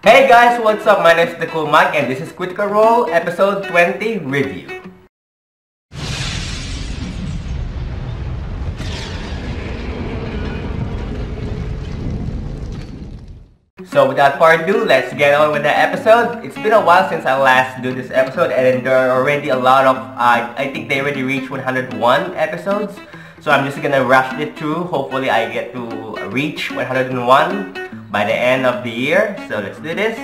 Hey guys, what's up? My name is the Cool Mike and this is Critical Role episode 20 review. So without further ado, let's get on with the episode. It's been a while since I last do this episode and there are already a lot of, I think they already reached 101 episodes. So I'm just gonna rush it through. Hopefully I get to reach 101 by the end of the year. So let's do this.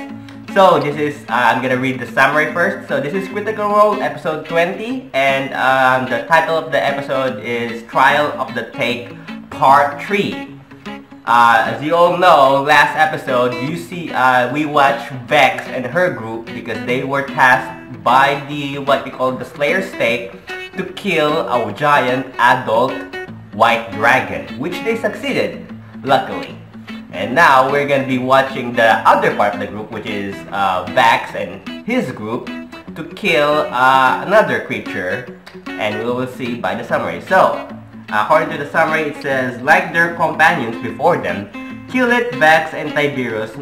So this is, I'm gonna read the summary first. So this is Critical Role episode 20 and the title of the episode is Trial of the Take Part 3. As you all know, last episode we watched Vex and her group because they were tasked by what we call the Slayer Stake to kill a giant adult white dragon, which they succeeded, luckily. And now we're gonna be watching the other part of the group, which is Vex and his group, to kill another creature, and we will see by the summary. So, according to the summary, it says, like their companions before them, Keyleth, Vex, and Tiberius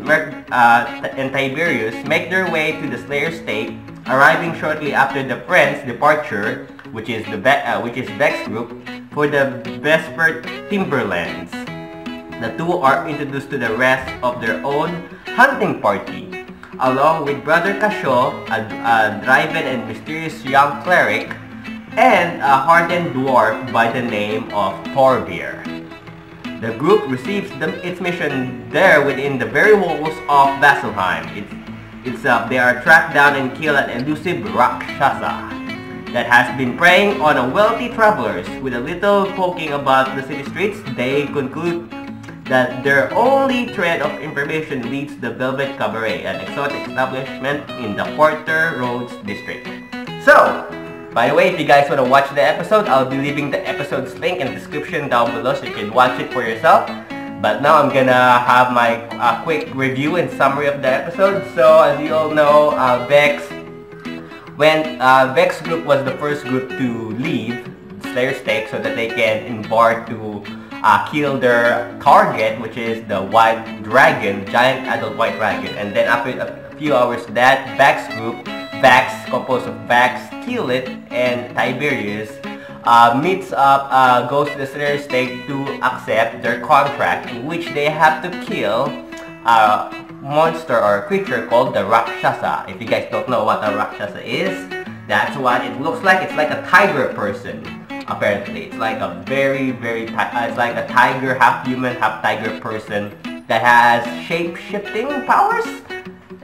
make their way to the Slayer Stake, arriving shortly after the Friends' departure, which is Vex's group, for the Vesper Timberlands. The two are introduced to the rest of their own hunting party, along with Brother Kashaw, a driven and mysterious young cleric, and a hardened dwarf by the name of Thorbir. The group receives its mission there within the very walls of Vasselheim. They are tracked down and kill an elusive Rakshasa that has been preying on a wealthy travelers. With a little poking about the city streets, they conclude that their only thread of information leads to the Velvet Cabaret, an exotic establishment in the Quadroads District. So, by the way, if you guys want to watch the episode, I'll be leaving the episode's link in the description down below so you can watch it for yourself. But now I'm gonna have my quick review and summary of the episode. So, as you all know, Vex group was the first group to leave Slayer Stake so that they can embark to kill their target, which is the white dragon, giant adult white dragon. And then after a few hours that Vex group, composed of Vex, Keyleth, and Tiberius, goes to the Slayer Stake to accept their contract, in which they have to kill a monster or a creature called the Rakshasa. If you guys don't know what a Rakshasa is, that's what it looks like. It's like a tiger person. Apparently, it's like a it's like a tiger, half human, half tiger person that has shape-shifting powers,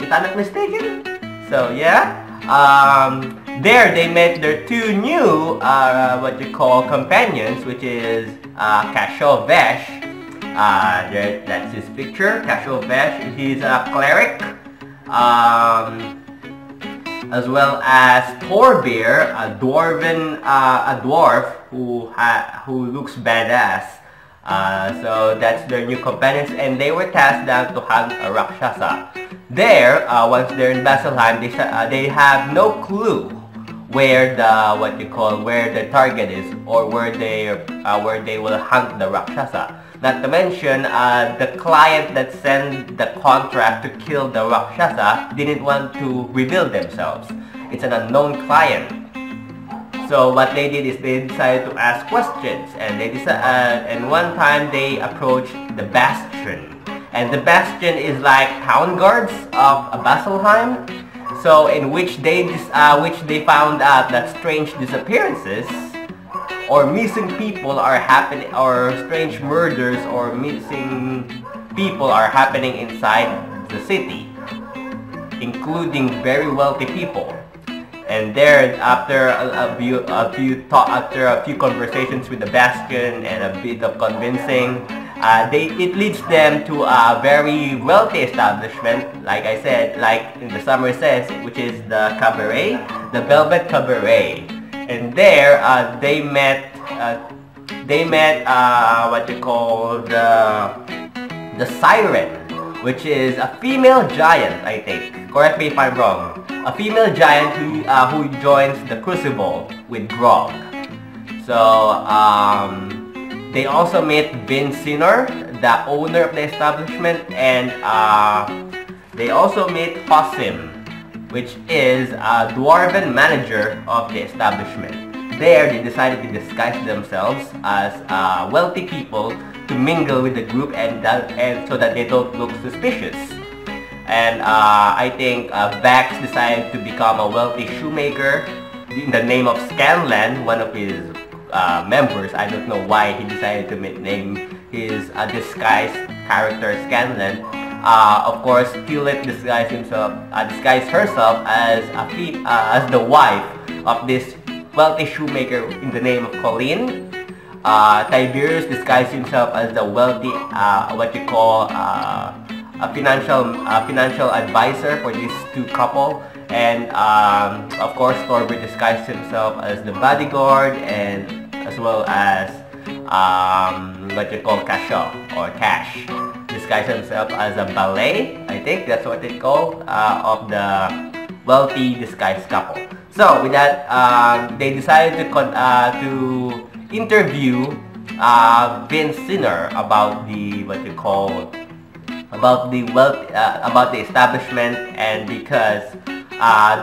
if I'm not mistaken. So yeah, there they met their two new companions, which is Kashaw Vesh. That's his picture. Kashaw Vesh. He's a cleric. As well as Thorbir, a dwarf who looks badass. So that's their new companions, and they were tasked down to hunt a Rakshasa. There, once they're in Vasselheim, they have no clue where the target is, or where they will hunt the Rakshasa. Not to mention, the client that sent the contract to kill the Rakshasa didn't want to reveal themselves. It's an unknown client. So what they did is they decided to ask questions, and and one time they approached the Bastion. And the Bastion is like town guards of Vasselheim. So in which they found out that strange disappearances or missing people are happening, or strange murders or missing people are happening inside the city, including very wealthy people. And there, after a few conversations with the Bastion and a bit of convincing, it leads them to a very wealthy establishment, like I said, like in the summary says, which is the cabaret, the Velvet Cabaret. And there, they met the Siren, which is a female giant, I think. Correct me if I'm wrong. A female giant who joins the Crucible with Grog. So, they also meet Vince Sinor, the owner of the establishment, and they also meet Hosim, which is a dwarven manager of the establishment. There, they decided to disguise themselves as wealthy people to mingle with the group and so that they don't look suspicious. And I think Vax decided to become a wealthy shoemaker in the name of Scanlan, one of his members. I don't know why he decided to name his disguised character Scanlan. Of course, Keyleth disguised herself as the wife of this wealthy shoemaker in the name of Colleen. Tiberius disguised himself as the wealthy, a financial advisor for these two couple. And of course, Thorbir disguised himself as the bodyguard, and as well as Kashaw or Cash disguised himself as a ballet. I think that's what they call of the wealthy disguised couple. So with that, they decided to interview Vince Sinner about the about the establishment, and because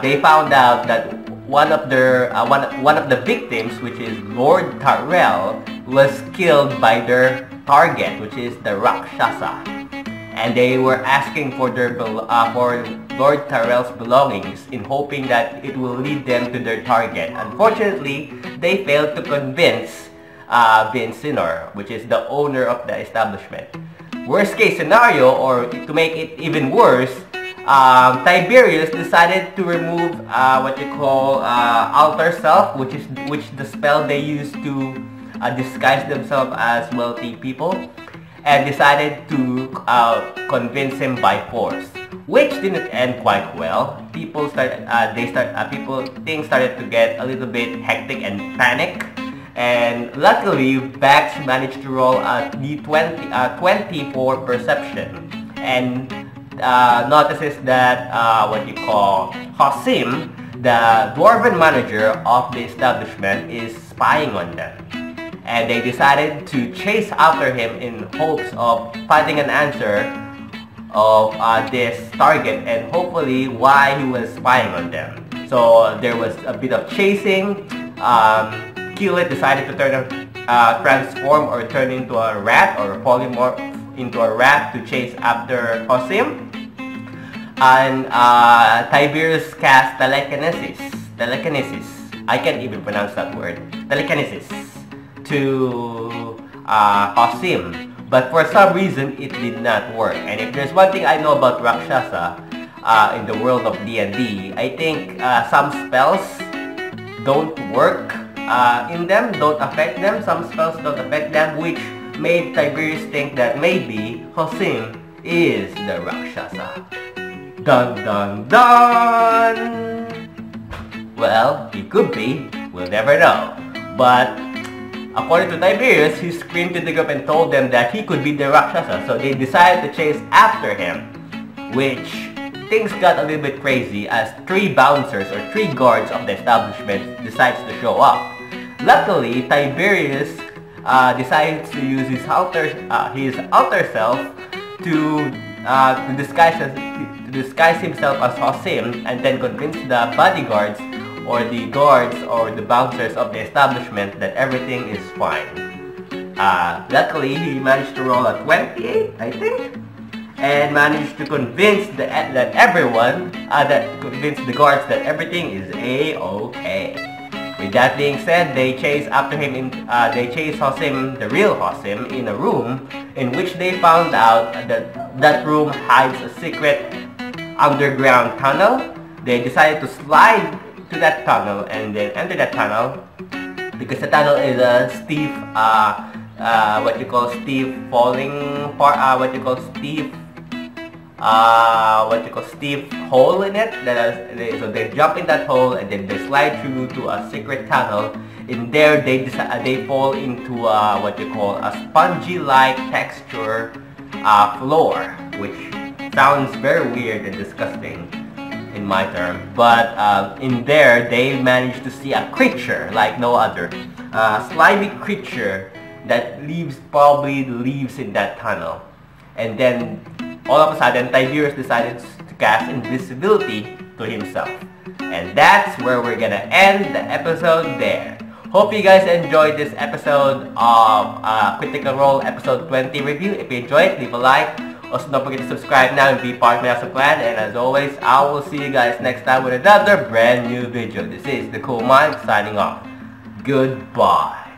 they found out that one of the victims, which is Lord Tyrell, was killed by their target, which is the Rakshasa, and they were asking for for Lord Tyrell's belongings in hoping that it will lead them to their target. Unfortunately, they failed to convince Vince Sinner, which is the owner of the establishment. Worst case scenario, or to make it even worse, Tiberius decided to remove alter self, which the spell they use to disguise themselves as wealthy people, and decided to convince him by force, which didn't end quite well. Things started to get a little bit hectic and panic. And luckily, Vax managed to roll a D20 for perception, and notices that Hosim, the dwarven manager of the establishment, is spying on them. And they decided to chase after him in hopes of finding an answer of this target and hopefully why he was spying on them. So there was a bit of chasing. Keyleth decided to transform or turn into a rat, or polymorph into a rat to chase after Hosim. And Tiberius cast telekinesis. I can't even pronounce that word. Telekinesis to Hosim. But for some reason, it did not work. And if there's one thing I know about Rakshasa in the world of D&D, I think some spells don't work in them, don't affect them. Some spells don't affect them, which made Tiberius think that maybe Hosim is the Rakshasa. Dun dun dun! Well, he could be. We'll never know. But according to Tiberius, he screamed to the group and told them that he could be the Rakshasa. So they decided to chase after him, which things got a little bit crazy as 3 bouncers or 3 guards of the establishment decides to show up. Luckily, Tiberius decides to use his outer self to disguise himself as Hosim, and then convince the bodyguards or the guards or the bouncers of the establishment that everything is fine. Luckily, he managed to roll a 28, I think, and managed to convince the guards that everything is a-okay. With that being said, they chase after him. They chase Hosim, the real Hosim, in a room in which they found out that that room hides a secret underground tunnel. They decided to slide to that tunnel and then enter that tunnel because the tunnel is a steep, steep hole in it. So they jump in that hole and then they slide through to a secret tunnel. In there, they fall into a spongy-like texture floor, which sounds very weird and disgusting in my term. But in there, they managed to see a creature like no other, slimy creature that probably lives in that tunnel. And then all of a sudden, Tiberius decides cast invisibility to himself. And that's where we're gonna end the episode there. Hope you guys enjoyed this episode of Critical Role episode 20 review. If you enjoyed it, leave a like. Also, don't forget to subscribe now and be part of my awesome clan. And as always, I will see you guys next time with another brand new video. This is the Cool Mind signing off. Goodbye.